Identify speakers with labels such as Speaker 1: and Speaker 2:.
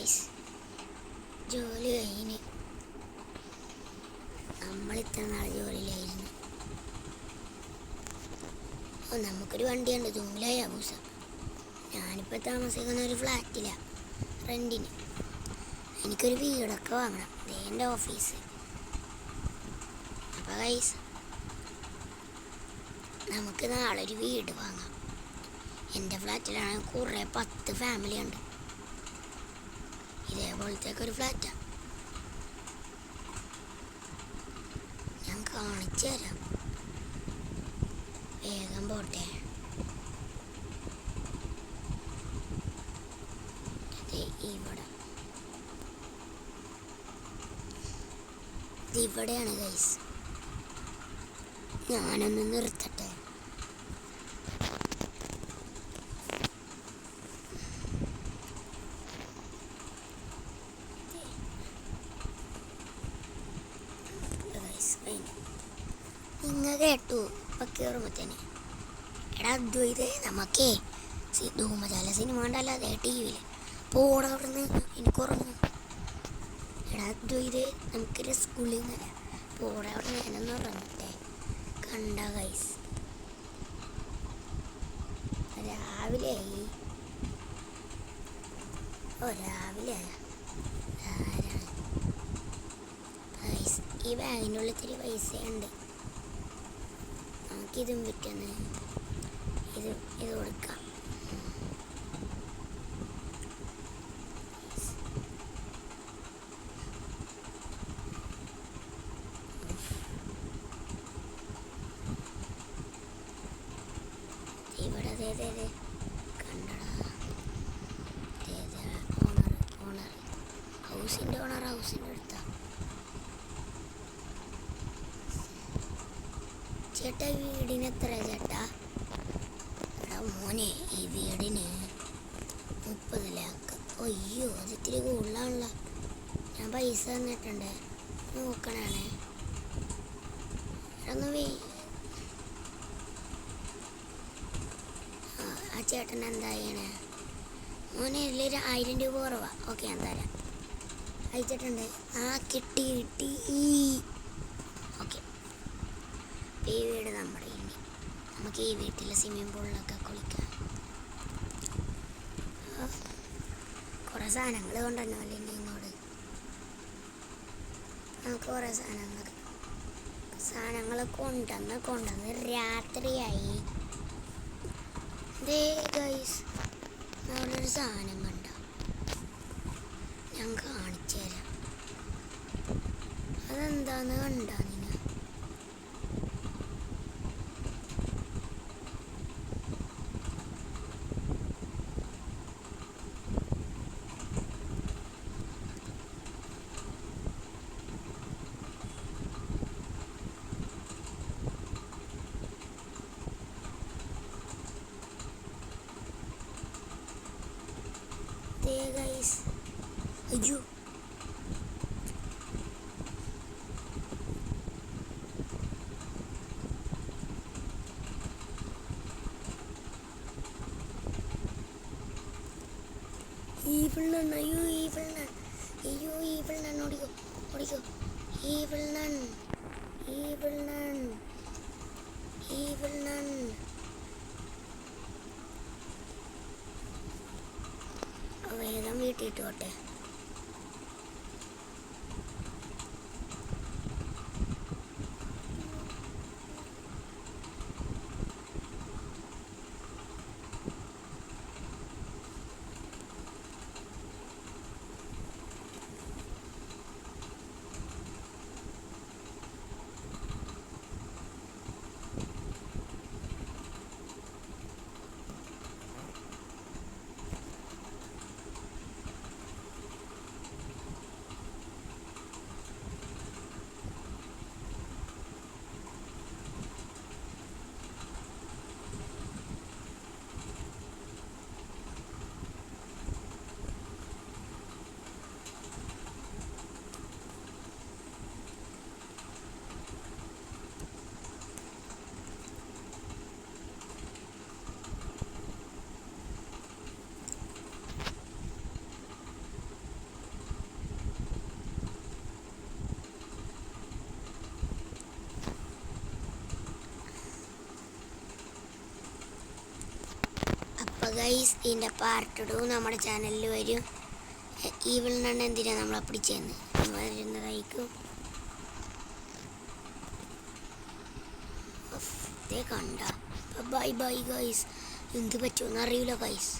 Speaker 1: Guys, ജോലി കഴിഞ്ഞ് നമ്മളിത്ര നാൾ ജോലിയിലായിരുന്നു. നമുക്കൊരു വണ്ടിയുണ്ട്, ജൂലായ ബൂസ. ഞാനിപ്പോൾ താമസിക്കുന്ന ഒരു ഫ്ലാറ്റിലാണ്, റെൻറ്റിന്. എനിക്കൊരു വീടൊക്കെ വാങ്ങണം, ഇതേ എൻ്റെ ഓഫീസ്. അപ്പോൾ ഗൈസ്, നമുക്ക് നാളെ ഒരു വീട് വാങ്ങാം. എൻ്റെ ഫ്ലാറ്റിലാണ് കുറേ 10 ഫാമിലി ഉണ്ട്. ഇതേപോലത്തേക്ക് ഒരു ഫ്ലാറ്റാണ്. ഞാൻ കാണിച്ചു തരാം, വേഗം പോട്ടെ. ഇവിടെയാണ് ഗൈസ്. ഞാനൊന്ന് നിർത്തട്ടെ. നിങ്ങൾ കേട്ടു ഇപ്പം കയറുമ്പത്തേന്. എടാ അദ്വൈതേ, നമുക്കേ ധൂമജാല സിനിമ ഉണ്ടല്ലോ, അതേ TV-ൽ പോടാ അവിടുന്ന്, എനിക്ക് ഉറങ്ങും. എടാ അദ്വൈതേ, നമുക്കൊരു സ്കൂളിൽ നിന്നല്ല, പോടാ അവിടെ ഞാനൊന്ന് ഉറങ്ങട്ടെ. കണ്ട ഗൈസ്, രാവിലെ ഗൈസ്, ഈ ബാഗിൻ്റെ ഉള്ളിൽ ഇത്തിരി പൈസയുണ്ട്. നമുക്കിതും വിറ്റൊന്ന് ഇത് കൊടുക്കാം. ഇവിടെ കണ്ടടാ, ഓണർ ഹൗസിൻ്റെ അടുത്താ. ചേട്ടാ വീടിന് എത്ര ചേട്ടാ? എടാ മോനെ, ഈ വീടിന് 30 ലക്ഷം. അയ്യോ, അത് ഇത്തിരി കൂടുതലാണല്ലോ. ഞാൻ പൈസ തന്നിട്ടുണ്ട്, നോക്കണേ. ഒന്ന് ആ ചേട്ടൻ എന്താ ചെയ്യണേ? മോനെ, ഇതിലൊരു 1000 രൂപ കുറവാ. ഓക്കെ, ഞാൻ തരാം. അയച്ചിട്ടുണ്ട്. കിട്ടി. ഓക്കെ, ഈ വീട് നമ്മുടെ. ഇനി നമുക്ക് ഈ വീട്ടിലെ സ്വിമ്മിംഗ് പൂളിലൊക്കെ കുളിക്കാം. കുറേ സാധനങ്ങൾ കൊണ്ടുവന്നല്ലേ ഇങ്ങോട്ട്. നമുക്ക് കുറേ സാധനങ്ങൾ കൊണ്ടുവന്ന് രാത്രിയായി. ഗൈസ്, നമ്മളൊരു സാധനം കണ്ട, ഞാൻ കാണിച്ചു തരാം. അതെന്താന്ന് കണ്ടാ നിങ്ങൾ? ഗൈസ്, അയ്യോ, evil nun, അയ്യോ evil nun, ഓടിക്കോ, evil nun. വേഗം വീട്ടിട്ട് പോട്ടെ. ഗൈസ് ഇതിൻ്റെ പാർട്ട് 2 നമ്മുടെ ചാനലിൽ വരും. ഈവിൾ നൺ എന്തിനാണ് നമ്മളെ പിടിച്ചെന്ന് വരുന്നതായിരിക്കും. കണ്ട ബൈ ബൈ ഗൈസ്. എന്ത് പറ്റുമെന്ന് അറിയില്ല ഗൈസ്.